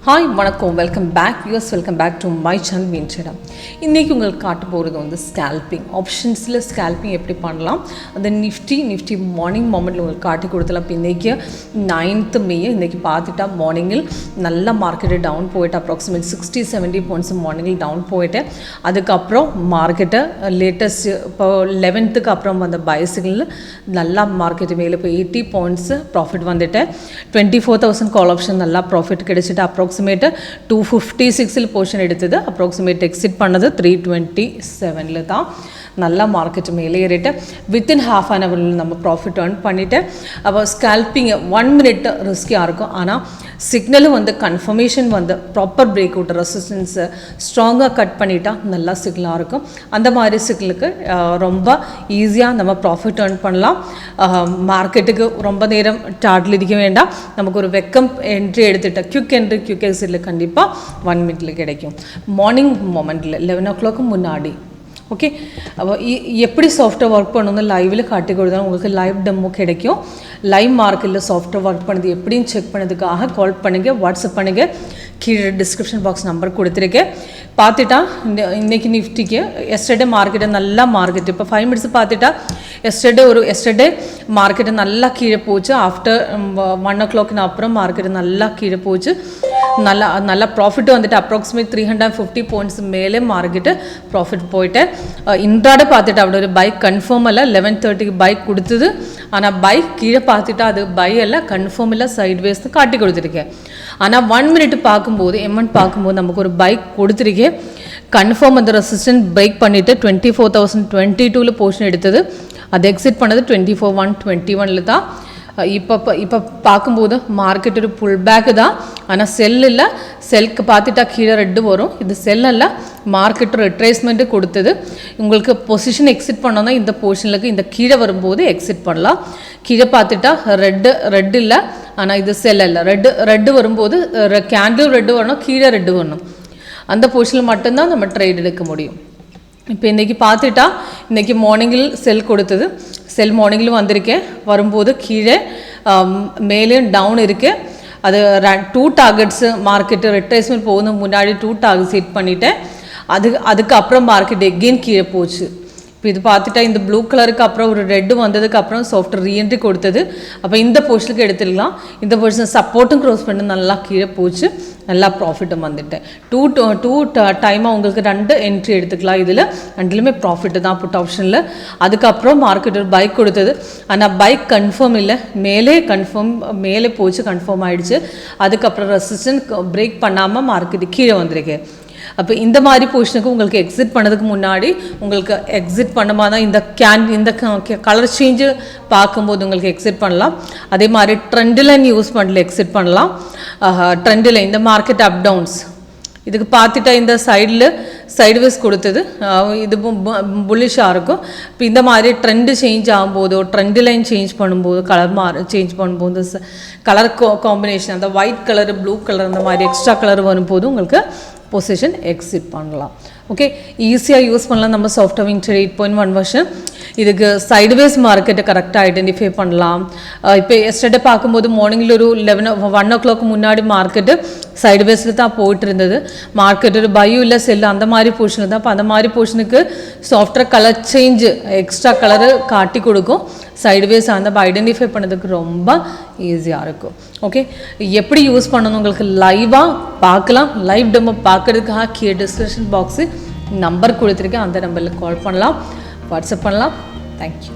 Hi வணக்கம், welcome back views, welcome back to my channel WinTrader. இன்றைக்கி உங்களுக்கு காட்ட போகிறது வந்து ஸ்கேல்பிங் ஆப்ஷன்ஸில் ஸ்கேல்பிங் எப்படி பண்ணலாம், அந்த நிஃப்டி மார்னிங் மொமெண்ட்டில் உங்களுக்கு காட்டி கொடுத்தலாம். இப்போ இன்றைக்கி 9th May இன்றைக்கி பார்த்துட்டா மார்னிங்கில் நல்ல மார்க்கெட்டு டவுன் போயிட்டு அப்ராக்சிமேட் 60-70 பாயிண்ட்ஸ் மார்னிங்கில் டவுன் போயிட்டு அதுக்கப்புறம் மார்க்கெட்டை லேட்டஸ்ட் இப்போ 11th அப்புறம் வந்த பைசிக்கில் நல்லா மார்க்கெட்டு மேலே இப்போ 80 பாயிண்ட்ஸ் ப்ராஃபிட் வந்துட்டு 24,000 கால் ஆப்ஷன் நல்லா ப்ராஃபிட் கிடைச்சிட்டு அப்ராக்சிமேட் 256 போர்ஷன் எடுத்தது. அப்ராக்சிமேட் எக்ஸிட் பண்ணது 327 தான். நல்லா மார்க்கெட் மேலே ஏறிட்டு வித்தின் ½ an hour நம்ம ப்ராஃபிட் ஏர்ன் பண்ணிவிட்டு அப்போ ஸ்கேல்பிங் 1 minute ரிஸ்கியாக இருக்கும். ஆனால் சிக்னலும் வந்து கன்ஃபர்மேஷன் வந்து ப்ராப்பர் பிரேக் அவுட் ரெசிஸ்டன்ஸை ஸ்ட்ராங்காக கட் பண்ணிட்டா நல்லா சிக்னலாக இருக்கும். அந்த மாதிரி சிக்னலுக்கு ரொம்ப ஈஸியாக நம்ம ப்ராஃபிட் ஏர்ன் பண்ணலாம். மார்க்கெட்டுக்கு ரொம்ப நேரம் டார்ட்டில் இருக்க வேண்டாம். நமக்கு ஒரு வெக்கம் என்ட்ரி எடுத்துகிட்ட குயிக் என்ட்ரி குயிக் எக்ஸிட்டில் கண்டிப்பாக 1 minute கிடைக்கும். மார்னிங் மொமெண்ட்டில் 11 o'clock முன்னாடி. ஓகே, அப்போ எப்படி சாஃப்ட்வேர் ஒர்க் பண்ணணும் லைவில் காட்டி கொடுத்தாலும் உங்களுக்கு லைவ் டெமோ கிடைக்கும். லைவ் மார்க்கெட்டில் சாஃப்ட்வேர் ஒர்க் பண்ணது எப்படின்னு செக் பண்ணதுக்காக கால் பண்ணுங்கள், வாட்ஸ்அப் பண்ணுங்கள். கீழே டிஸ்கிரிப்ஷன் பாக்ஸ் நம்பர் கொடுத்துருக்கேன். பார்த்துட்டா இன்றைக்கி நிஃப்டிக்கு எஸ்டர்டே மார்க்கெட்டை நல்லா மார்க்கெட்டு இப்போ 5 minutes பார்த்துட்டா எஸ்டர்டே மார்க்கெட்டு நல்லா கீழே போச்சு. ஆஃப்டர் 1 o'clock அப்புறம் மார்க்கெட்டு நல்லா கீழே போச்சு. நல்லா ப்ராஃபிட்டு வந்துட்டு அப்ராக்சிமேட் 350 பாயிண்ட்ஸ் மேலே மார்க்கெட்டு ப்ராஃபிட் போயிட்டு இன்ட்ராடே பார்த்துட்டு அப்படி ஒரு பைக் கன்ஃபார்ம் இல்லை. 11:30 பைக் கொடுத்தது. ஆனால் பைக் கீழே பார்த்துட்டா அது பை எல்லாம் கன்ஃபார்ம் இல்லை, சைட்வேஸ்னு காட்டி கொடுத்துருக்கேன். ஆனால் 1 minute பார்க்கும்போது எம்என் பார்க்கும்போது நமக்கு ஒரு பைக் கொடுத்துருக்கேன். கன்ஃபார்ம் அந்த ரெசிஸ்டன்ட் பிரேக் பண்ணிவிட்டு 24,022 போர்ஷன் எடுத்தது. அது எக்ஸிட் பண்ணது 24,121 தான். இப்போ பார்க்கும்போது மார்க்கெட் ஒரு புல் பேக்கு தான். ஆனால் செல் இல்லை, செல்க்கு பார்த்துட்டா கீழே ரெட்டு வரும். இது செல்லில் மார்க்கெட் ரிட்ரேஸ்மெண்ட்டு கொடுத்தது. உங்களுக்கு பொசிஷன் எக்ஸிட் பண்ணோன்னா இந்த போர்ஷனுக்கு இந்த கீழே வரும்போது எக்ஸிட் பண்ணலாம். கீழே பார்த்துட்டா ரெட்டு இல்லை, ஆனால் இது செல் இல்லை. ரெட்டு வரும்போது கேண்டில் ரெட்டு வரணும், கீழே ரெட்டு வரணும். அந்த போர்ஷனில் மட்டும்தான் நம்ம ட்ரேட் எடுக்க முடியும். இப்போ இன்றைக்கி பார்த்துட்டா இன்றைக்கி மார்னிங்கில் செல் கொடுத்தது. செல் மார்னிங்கில் வந்திருக்கேன். வரும்போது கீழே மேலே டவுன் இருக்குது. அது 2 டார்கெட்ஸு மார்க்கெட்டு ரிட்ரேஸ்மெண்ட் போகுது. முன்னாடி 2 டார்கெட்ஸ் ஹிட் பண்ணிவிட்டேன். அதுக்கப்புறம் மார்க்கெட் எகெயின் கீழே போச்சு. இப்போ இது பார்த்துட்டா இந்த ப்ளூ கலருக்கு அப்புறம் ஒரு ரெட்டு வந்ததுக்கு அப்புறம் சாஃப்ட்வேர் ரீஎன்ட்ரி கொடுத்தது. அப்போ இந்த போர்ஷனுக்கு எடுத்துக்கலாம். இந்த போர்ஷன் சப்போர்ட்டும் க்ரோஸ் பண்ணி நல்லா கீழே போச்சு. நல்லா ப்ராஃபிட்டும் வந்துட்டேன். டூ டைமாக உங்களுக்கு 2 என்ட்ரி எடுத்துக்கலாம். இதில் 2லுமே ப்ராஃபிட்டு தான் புட் ஆப்ஷனில். அதுக்கப்புறம் மார்க்கெட் ஒரு பைக் கொடுத்தது. ஆனால் பைக் கன்ஃபார்ம் இல்லை, மேலே போச்சு, கன்ஃபார்ம் ஆகிடுச்சு. அதுக்கப்புறம் ரெசிஸ்டன்ஸ் பிரேக் பண்ணாமல் மார்க்கெட்டு கீழே வந்திருக்கேன். அப்போ இந்த மாதிரி போர்ஷனுக்கு உங்களுக்கு எக்ஸிட் பண்ணதுக்கு முன்னாடி உங்களுக்கு எக்ஸிட் பண்ணுமா தான் இந்த கலர் சேஞ்சு பார்க்கும்போது உங்களுக்கு எக்ஸிட் பண்ணலாம். அதே மாதிரி ட்ரெண்ட் லைன் யூஸ் பண்ணல எக்ஸிட் பண்ணலாம். ட்ரெண்ட் லைன் இந்த மார்க்கெட் அப் டவுன்ஸ் இதுக்கு பார்த்துட்டா இந்த சைட்வேஸ் கொடுத்தது. இது புல்லிஷாக இருக்கும். இப்போ இந்த மாதிரி ட்ரெண்டு சேஞ்ச் ஆகும்போதோ ட்ரெண்ட் லைன் சேஞ்ச் பண்ணும்போது சேஞ்ச் பண்ணும்போது கலர் காம்பினேஷன் அந்த ஒயிட் கலரு ப்ளூ கலர் அந்த மாதிரி எக்ஸ்ட்ரா கலர் வரும்போது உங்களுக்கு பொசிஷன் எக்ஸிட் பண்ணலாம். ஓகே, ஈஸியாக யூஸ் பண்ணலாம். நம்ம சாஃப்ட்வேர் WinTrader 8.1 வெர்ஷன். இதுக்கு சைட்வேஸ் மார்க்கெட்டை கரெக்டாக ஐடென்டிஃபை பண்ணலாம். இப்போ எஸ்டர்டே பார்க்கும்போது மார்னிங்கில் ஒரு 1 o'clock முன்னாடி மார்க்கெட்டு சைட்வேஸில் தான் போயிட்டு இருந்தது. மார்க்கெட் ஒரு பையும் இல்லை செல்லு அந்த மாதிரி போர்ஷனுக்கு தான். இப்போ அந்த மாதிரி போர்ஷனுக்கு software colour change extra colour காட்டி கொடுக்கும். சைட்வேஸ் அந்த ஐடென்டிஃபை பண்ணதுக்கு ரொம்ப ஈஸியாக இருக்கும். ஓகே, எப்படி யூஸ் பண்ணணும் உங்களுக்கு லைவாக பார்க்கலாம். லைவ் டெமோ பார்க்குறதுக்காக கீழே டிஸ்கிரிப்ஷன் பாக்ஸு நம்பர் கொடுத்துருக்கேன். அந்த நம்பரில் கால் பண்ணலாம், வாட்ஸ்அப் பண்ணலாம். தேங்க்யூ.